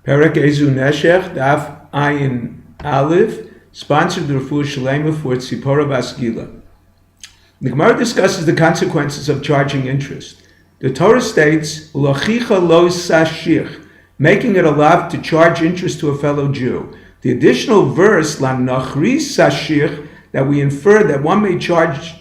Perek Eizu Neshech, DAF IN Aleph, sponsored the Refuah Shalema for Tzipora Bas Gila. The Gemara discusses the consequences of charging interest. The Torah states, L'chicha lo sashich, making it allowed to charge interest to a fellow Jew. The additional verse, La nachri sashich, that we infer that one may charge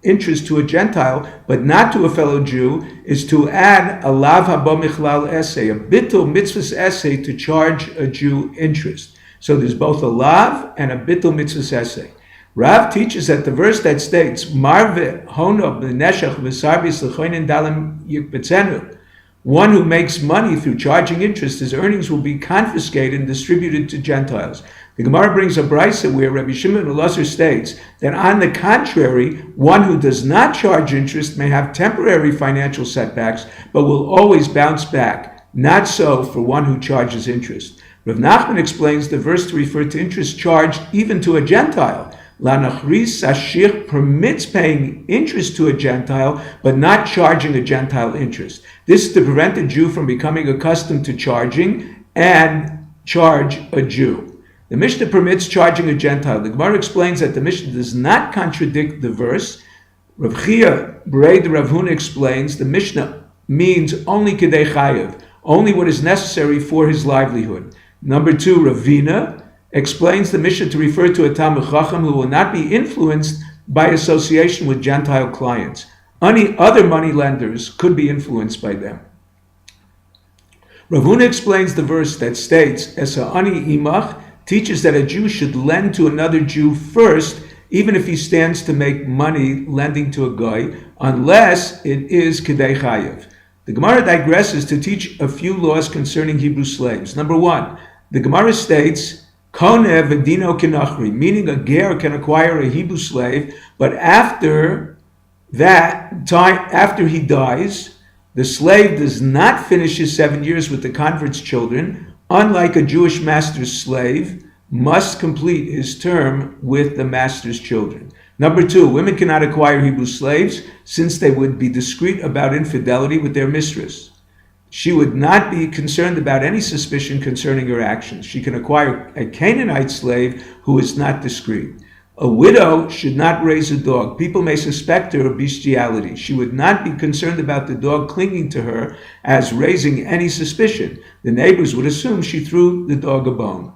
interest to a Gentile, but not to a fellow Jew, is to add a lav haba michlal essay, a bittul mitzvahs essay to charge a Jew interest. So there's both a lav and a bittul mitzvahs essay. Rav teaches that the verse that states, Marve hono b'neshach v'sarbis l'choinin dalim yikbetzenu, one who makes money through charging interest, his earnings will be confiscated and distributed to Gentiles. The Gemara brings a brisa where Rabbi Shimon Elazar states that on the contrary, one who does not charge interest may have temporary financial setbacks, but will always bounce back. Not so for one who charges interest. Rav Nachman explains the verse to refer to interest charged even to a Gentile. La nachris sashich permits paying interest to a Gentile, but not charging a Gentile interest. This is to prevent a Jew from becoming accustomed to charging and charge a Jew. The Mishnah permits charging a Gentile. The Gemara explains that the Mishnah does not contradict the verse. Rav Chia Breid Rav Huna explains the Mishnah means only kedei chayev, only what is necessary for his livelihood. Number two, Ravina explains the Mishnah to refer to a Talmid Chacham who will not be influenced by association with Gentile clients. Any other money lenders could be influenced by them. Rav Huna explains the verse that states, Esa ani imach, teaches that a Jew should lend to another Jew first, even if he stands to make money lending to a guy, unless it is kedei chayev. The Gemara digresses to teach a few laws concerning Hebrew slaves. Number one, the Gemara states, Koneh v'dino kinachri, meaning a ger can acquire a Hebrew slave, but after that time, after he dies, the slave does not finish his 7 years with the convert's children, unlike a Jewish master's slave, must complete his term with the master's children. Number two, women cannot acquire Hebrew slaves since they would be discreet about infidelity with their mistress. She would not be concerned about any suspicion concerning her actions. She can acquire a Canaanite slave who is not discreet. A widow should not raise a dog. People may suspect her of bestiality. She would not be concerned about the dog clinging to her as raising any suspicion. The neighbors would assume she threw the dog a bone.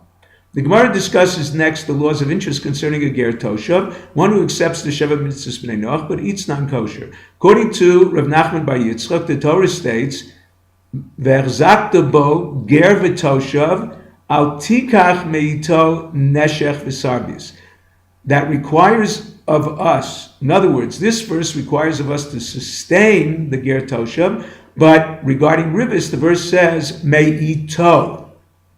The Gemara discusses next the laws of interest concerning a ger toshav, one who accepts the Sheva Mitzvahs B'nai Noach but eats non-kosher. According to Rav Nachman bar Yitzchak, the Torah states, Ve'erzakta bo ger v'toshav al tikach meito neshech v'sarbis. That requires of us, in other words, this verse requires of us to sustain the ger toshav, but regarding ribis, the verse says meito,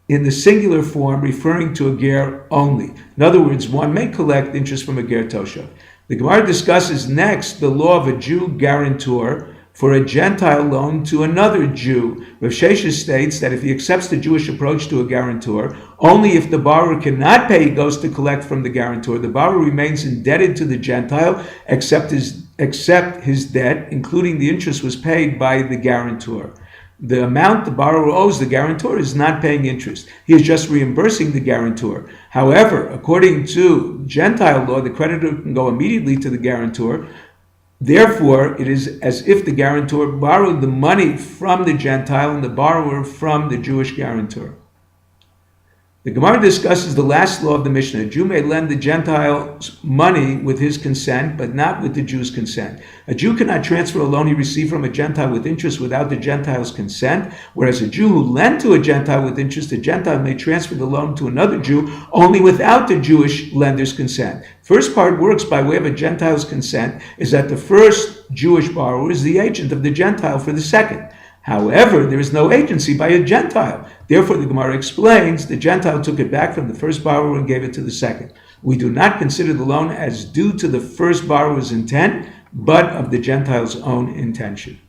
in the singular form, referring to a ger only. In other words, one may collect interest from a ger toshav. The Gemara discusses next the law of a Jew guarantor for a Gentile loan to another Jew. Rav Sheshes states that if he accepts the Jewish approach to a guarantor, only if the borrower cannot pay, he goes to collect from the guarantor. The borrower remains indebted to the Gentile, except his debt, including the interest, was paid by the guarantor. The amount the borrower owes the guarantor is not paying interest. He is just reimbursing the guarantor. However, according to Gentile law, the creditor can go immediately to the guarantor. Therefore, it is as if the guarantor borrowed the money from the Gentile and the borrower from the Jewish guarantor. The Gemara discusses the last law of the Mishnah. A Jew may lend the Gentile's money with his consent, but not with the Jew's consent. A Jew cannot transfer a loan he received from a Gentile with interest without the Gentile's consent, whereas a Jew who lent to a Gentile with interest, the Gentile may transfer the loan to another Jew only without the Jewish lender's consent. First part works by way of a Gentile's consent, is that the first Jewish borrower is the agent of the Gentile for the second. However, there is no agency by a Gentile. Therefore, the Gemara explains the Gentile took it back from the first borrower and gave it to the second. We do not consider the loan as due to the first borrower's intent, but of the Gentile's own intention.